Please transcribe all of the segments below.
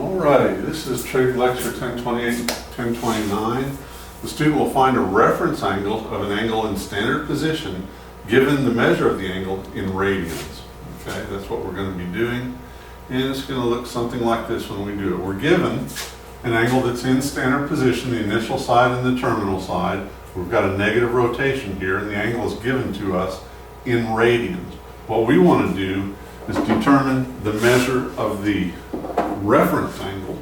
Alrighty, this is Trig Lecture 1028, 1029. The student will find a reference angle of an angle in standard position given the measure of the angle in radians. Okay, that's what we're going to be doing. And it's going to look something like this when we do it. We're given an angle that's in standard position, the initial side and the terminal side. We've got a negative rotation here, and the angle is given to us in radians. What we want to do is determine the measure of the reference angle.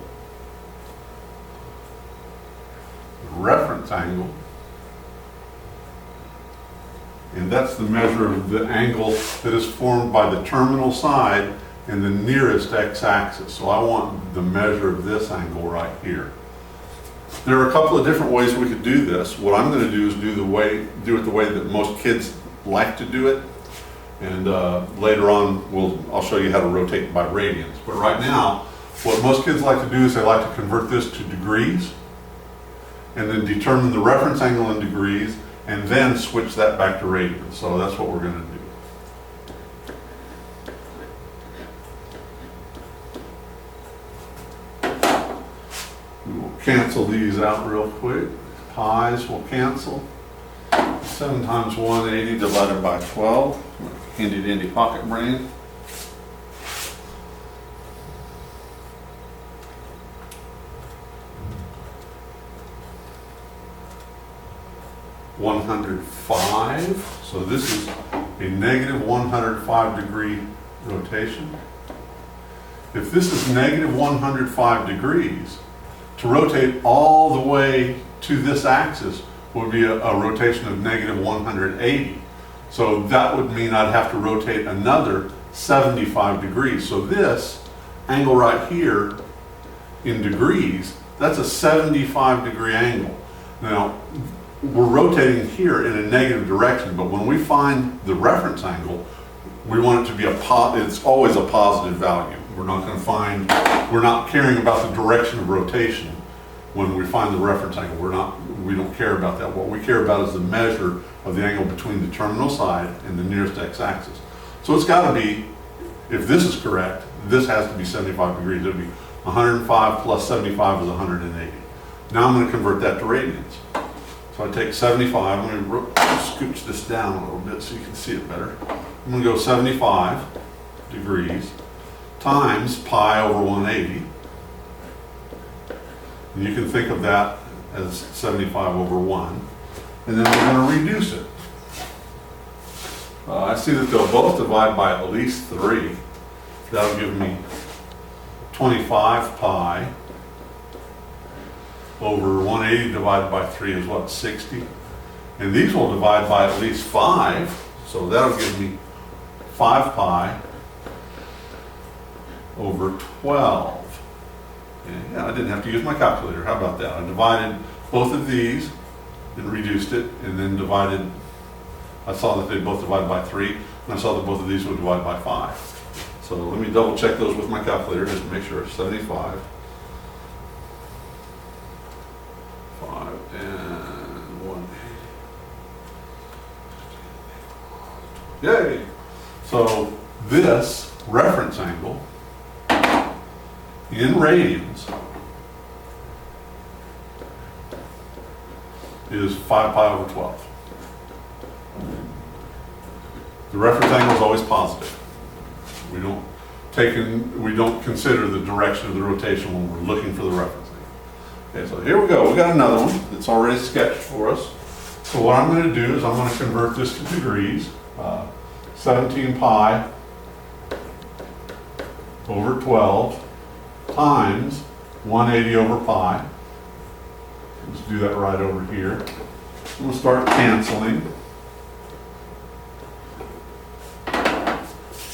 And that's the measure of the angle that is formed by the terminal side and the nearest x-axis. So I want the measure of this angle right here. There are a couple of different ways we could do this. What I'm going to do is do it the way that most kids like to do it. And later on, I'll show you how to rotate by radians. But right now, what most kids like to do is they like to convert this to degrees and then determine the reference angle in degrees and then switch that back to radians. So that's what we're going to do. We will cancel these out real quick. Pi's will cancel. 7 times 180 divided by 12. Handy dandy pocket brain. (105). So this is a negative 105 degree rotation. If this is negative 105 degrees, to rotate all the way to this axis would be a rotation of negative 180. So that would mean I'd have to rotate another 75 degrees. So this angle right here in degrees, that's a 75 degree angle. Now, we're rotating here in a negative direction, but when we find the reference angle, we want it to be it's always a positive value. We're not caring about the direction of rotation when we find the reference angle. We don't care about that. What we care about is the measure of the angle between the terminal side and the nearest x-axis. So it's got to be, if this is correct, this has to be 75 degrees. It would be 105 plus 75 is 180. Now I'm going to convert that to radians. So I take 75, I'm going to scooch this down a little bit so you can see it better. I'm going to go 75 degrees times pi over 180. And you can think of that as 75 over 1. And then we're going to reduce it. I see that they'll both divide by at least 3. That'll give me 25 pi over 180 divided by 3 is what, 60? And these will divide by at least 5, so that'll give me 5 pi over 12. And yeah, I didn't have to use my calculator. How about that? I divided both of these and reduced it, and then divided. I saw that they both divide by 3, and I saw that both of these would divide by 5. So let me double check those with my calculator just to make sure. 75. 5 and 180. Yay! So this reference angle in radians is 5 pi over 12. The reference angle is always positive. We don't consider the direction of the rotation when we're looking for the reference angle. Okay, so here we go. We got another one that's already sketched for us. So what I'm going to do is I'm going to convert this to degrees. 17 pi over 12 times 180 over pi. Let's do that right over here. We'll start canceling.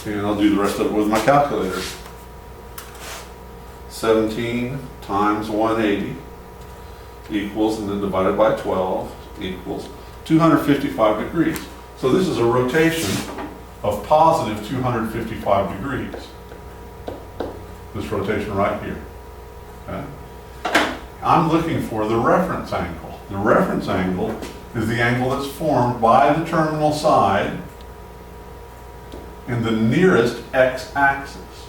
And I'll do the rest of it with my calculator. 17 times 180 equals, and then divided by 12 equals 255 degrees. So this is a rotation of positive 255 degrees. This rotation right here. Okay? I'm looking for the reference angle. The reference angle is the angle that's formed by the terminal side and the nearest x-axis.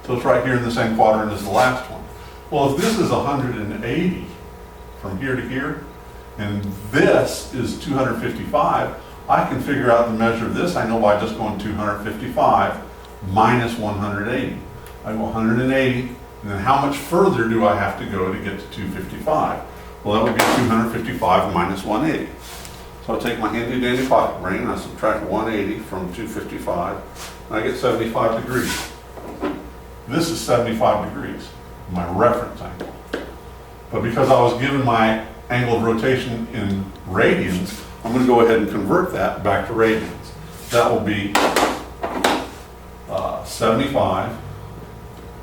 So it's right here in the same quadrant as the last one. Well, if this is 180 from here to here, and this is 255, I can figure out the measure of this, I know by just going 255 minus 180. I go 180, and then how much further do I have to go to get to 255? Well, that would be 255 minus 180. So I take my handy dandy pocket brain and I subtract 180 from 255, and I get 75 degrees. This is 75 degrees, my reference angle. But because I was given my angle of rotation in radians, I'm going to go ahead and convert that back to radians. That will be 75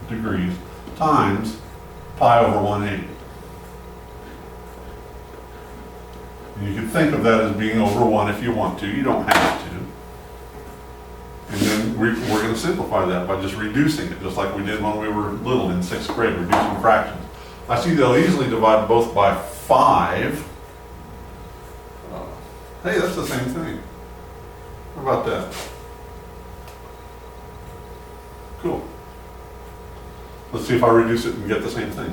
degrees times pi over 180. And you can think of that as being over 1 if you want to. You don't have to. And then we're going to simplify that by just reducing it, just like we did when we were little in 6th grade, reducing fractions. I see they'll easily divide both by 5. Hey, that's the same thing. How about that? Cool. Let's see if I reduce it and get the same thing.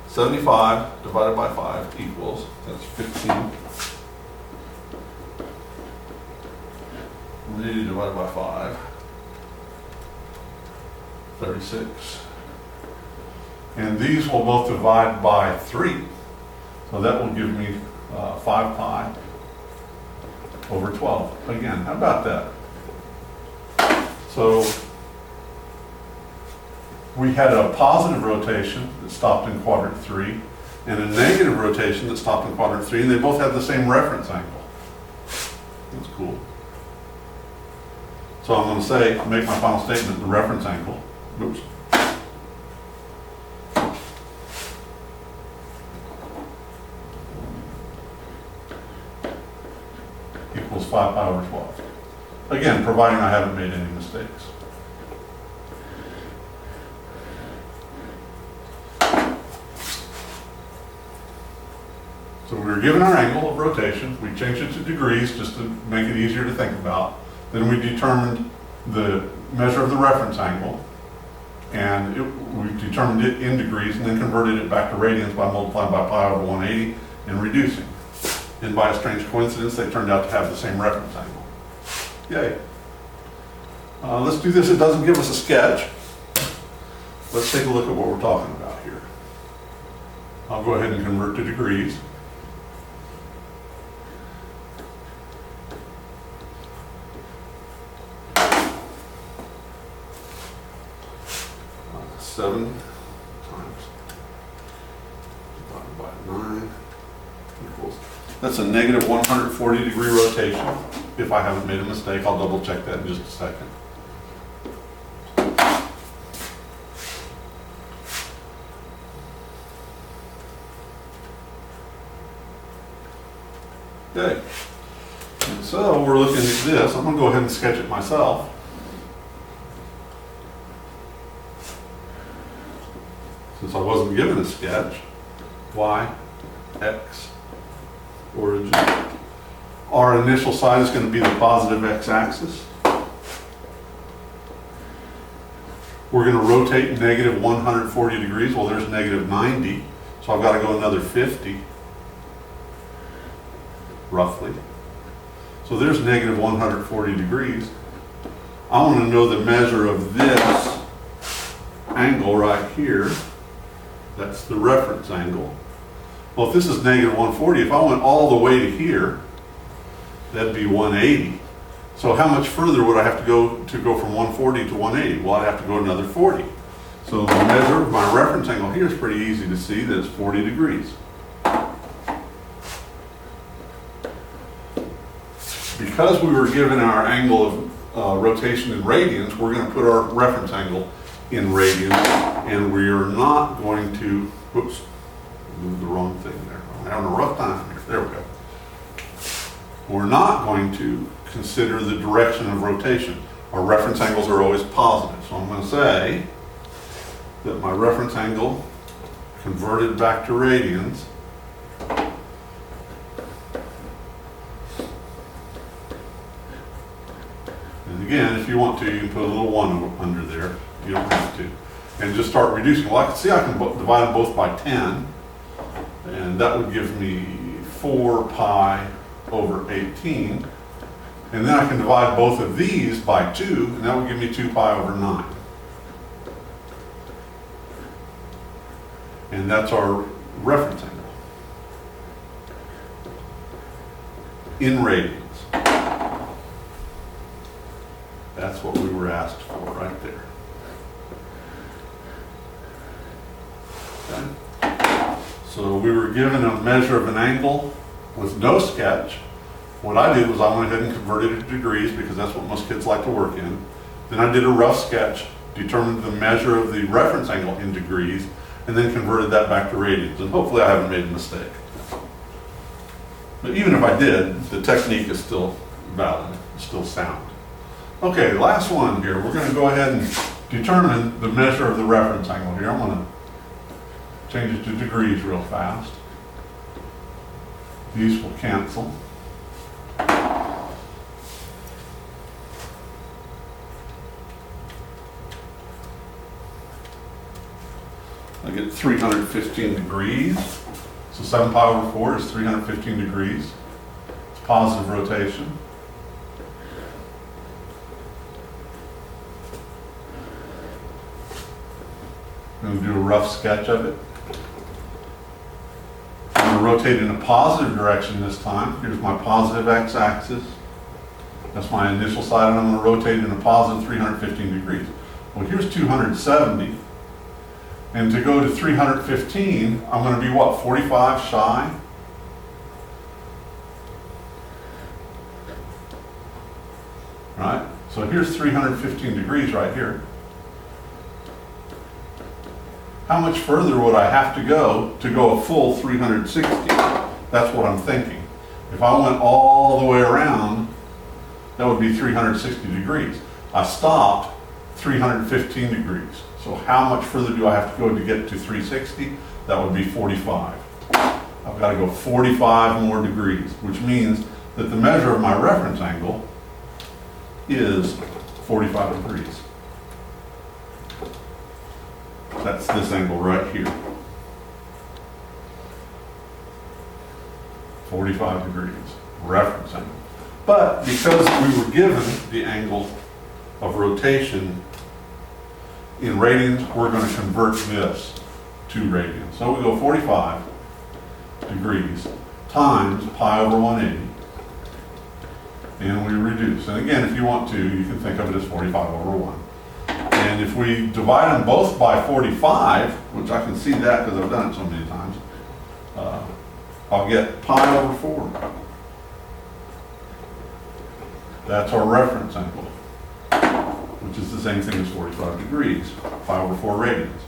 75 divided by 5 equals, that's 15. 180 divided by 5, 36. And these will both divide by 3. So that will give me 5 pi over 12. Again, how about that? So we had a positive rotation that stopped in quadrant 3 and a negative rotation that stopped in quadrant 3, and they both had the same reference angle. That's cool. So I'm going to say, make my final statement, the reference angle, oops, equals 5 pi over 12. Again, providing I haven't made any mistakes. So we were given our angle of rotation. We changed it to degrees just to make it easier to think about. Then we determined the measure of the reference angle, and we determined it in degrees and then converted it back to radians by multiplying by pi over 180 and reducing. And by a strange coincidence, they turned out to have the same reference angle. Yay. Let's do this. It doesn't give us a sketch. Let's take a look at what we're talking about here. I'll go ahead and convert to degrees. Seven times divided by 9 equals, that's a negative 140 degree rotation. If I haven't made a mistake, I'll double check that in just a second. Okay, and so we're looking at this. I'm going to go ahead and sketch it myself. Since I wasn't given a sketch, y, x, origin. Our initial side is going to be the positive x-axis. We're going to rotate negative 140 degrees. Well, there's negative 90, so I've got to go another 50, roughly. So there's negative 140 degrees. I want to know the measure of this angle right here. That's the reference angle. Well, if this is negative 140, if I went all the way to here, that'd be 180. So how much further would I have to go from 140 to 180? Well, I'd have to go another 40. So the measure of my reference angle here is pretty easy to see, that it's 40 degrees. Because we were given our angle of rotation in radians, we're going to put our reference angle in radians, and we are not going to, whoops, moved the wrong thing there. I'm having a rough time here. There we go. We're not going to consider the direction of rotation. Our reference angles are always positive. So I'm going to say that my reference angle converted back to radians Again, if you want to, you can put a little 1 under there. You don't have to. And just start reducing. Well, I can see I can divide them both by 10. And that would give me 4 pi over 18. And then I can divide both of these by 2, and that would give me 2 pi over 9. And that's our reference angle in radians. That's what we were asked for right there. Okay. So we were given a measure of an angle with no sketch. What I did was I went ahead and converted it to degrees because that's what most kids like to work in. Then I did a rough sketch, determined the measure of the reference angle in degrees, and then converted that back to radians. And hopefully I haven't made a mistake. But even if I did, the technique is still valid, it's still sound. Okay, last one here. We're going to go ahead and determine the measure of the reference angle here. I'm going to change it to degrees real fast. These will cancel. I get 315 degrees. So 7 pi over 4 is 315 degrees. It's positive rotation. I'm going to do a rough sketch of it. I'm going to rotate in a positive direction this time. Here's my positive x-axis. That's my initial side, and I'm going to rotate in a positive 315 degrees. Well, here's 270. And to go to 315, I'm going to be what, 45 shy? Right? So here's 315 degrees right here. How much further would I have to go a full 360? That's what I'm thinking. If I went all the way around, that would be 360 degrees. I stopped 315 degrees. So how much further do I have to go to get to 360? That would be 45. I've got to go 45 more degrees, which means that the measure of my reference angle is 45 degrees. That's this angle right here. 45 degrees, reference angle. But because we were given the angle of rotation in radians, we're going to convert this to radians. So we go 45 degrees times pi over 180. And we reduce. And again, if you want to, you can think of it as 45 over 1. And if we divide them both by 45, which I can see that because I've done it so many times, I'll get pi over 4. That's our reference angle, which is the same thing as 45 degrees, pi over 4 radians.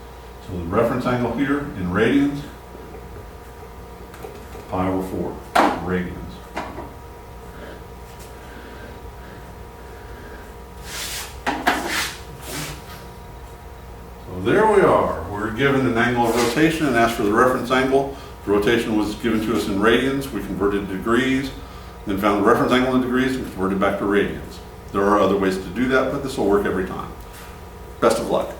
So the reference angle here in radians, pi over 4 radians. So there we are. We're given an angle of rotation and asked for the reference angle. The rotation was given to us in radians. We converted to degrees, then found the reference angle in degrees and converted back to radians. There are other ways to do that, but this will work every time. Best of luck.